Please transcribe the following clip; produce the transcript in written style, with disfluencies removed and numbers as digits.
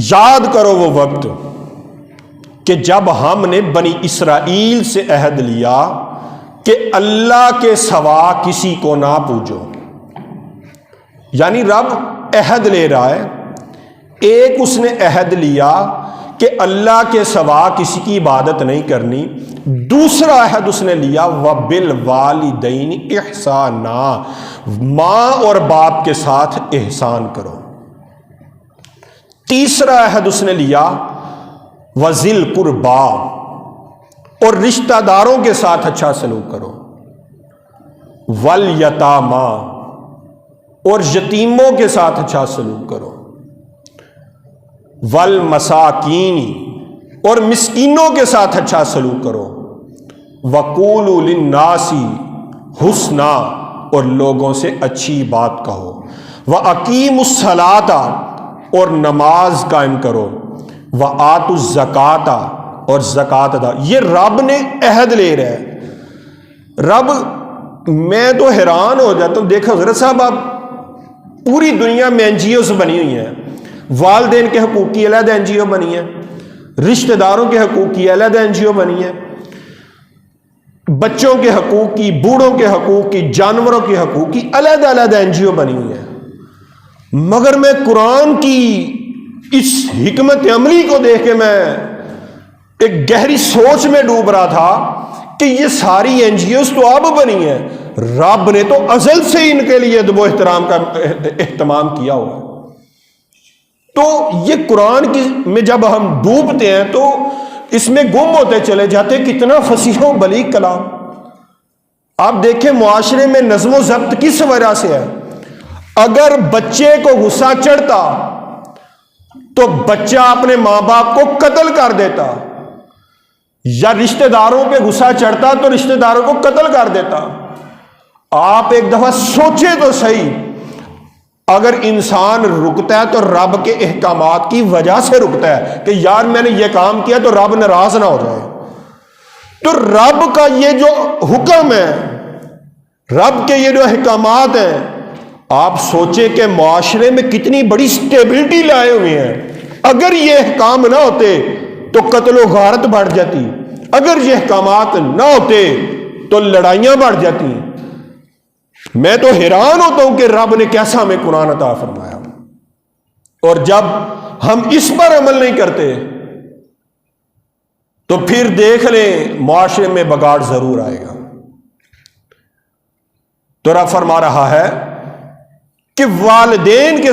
یاد کرو وہ وقت کہ جب ہم نے بنی اسرائیل سے عہد لیا کہ اللہ کے سوا کسی کو نہ پوجو. یعنی رب عہد لے رہا ہے. ایک اس نے عہد لیا کہ اللہ کے سوا کسی کی عبادت نہیں کرنی. دوسرا عہد اس نے لیا وَبِالْوَالِدَيْنِ إِحْسَانًا، ماں اور باپ کے ساتھ احسان کرو. تیسرا عہد اس نے لیا وَذِي الْقُرْبَىٰ، اور رشتہ داروں کے ساتھ اچھا سلوک کرو. وَالْيَتَامَىٰ، اور یتیموں کے ساتھ اچھا سلوک کرو. وَالْمَسَاكِينِ، اور مسکینوں کے ساتھ اچھا سلوک کرو. وَقُولُوا لِلنَّاسِ حُسْنًا، اور لوگوں سے اچھی بات کہو. وَأَقِیمُوا الصَّلَاةَ، اور نماز قائم کرو. وَآتُوا الزَّکَاةَ، اور زکوٰۃ ادا. یہ رب نے عہد لے رہا ہے. رب، میں تو حیران ہو جاتا ہوں. دیکھو حضرت صاحب، آپ پوری دنیا میں این جی اوز بنی ہوئی ہیں. والدین کے حقوق کی علیحدہ این جی او بنی ہے، رشتہ داروں کے حقوق کی علیحدہ این جی او بنی ہے، بچوں کے حقوق کی، بوڑھوں کے حقوق کی، جانوروں کے حقوق کی علیحدہ علیحدہ این جی او بنی ہوئی ہے. مگر میں قرآن کی اس حکمت عملی کو دیکھ کے میں ایک گہری سوچ میں ڈوب رہا تھا کہ یہ ساری این جی اوز تو اب بنی ہیں. رب نے تو ازل سے ان کے لیے ادب و احترام کا اہتمام کیا ہوا ہے. تو یہ قرآن کی میں جب ہم ڈوبتے ہیں تو اس میں گم ہوتے چلے جاتے. کتنا فصیح و بلیغ کلام. آپ دیکھیں معاشرے میں نظم و ضبط کس وجہ سے ہے. اگر بچے کو غصہ چڑھتا تو بچہ اپنے ماں باپ کو قتل کر دیتا، یا رشتہ داروں پہ غصہ چڑھتا تو رشتہ داروں کو قتل کر دیتا. آپ ایک دفعہ سوچیں تو صحیح، اگر انسان رکتا ہے تو رب کے احکامات کی وجہ سے رکتا ہے کہ یار میں نے یہ کام کیا تو رب ناراض نہ ہو جائے. تو رب کا یہ جو حکم ہے، رب کے یہ جو احکامات ہیں، آپ سوچیں کہ معاشرے میں کتنی بڑی سٹیبلٹی لائے ہوئے ہیں. اگر یہ احکام نہ ہوتے تو قتل و غارت بڑھ جاتی. اگر یہ احکامات نہ ہوتے تو لڑائیاں بڑھ جاتی. میں تو حیران ہوتا ہوں کہ رب نے کیسا ہمیں قرآن عطا فرمایا. اور جب ہم اس پر عمل نہیں کرتے تو پھر دیکھ لیں معاشرے میں بگاڑ ضرور آئے گا. تو رب فرما رہا ہے کہ والدین کے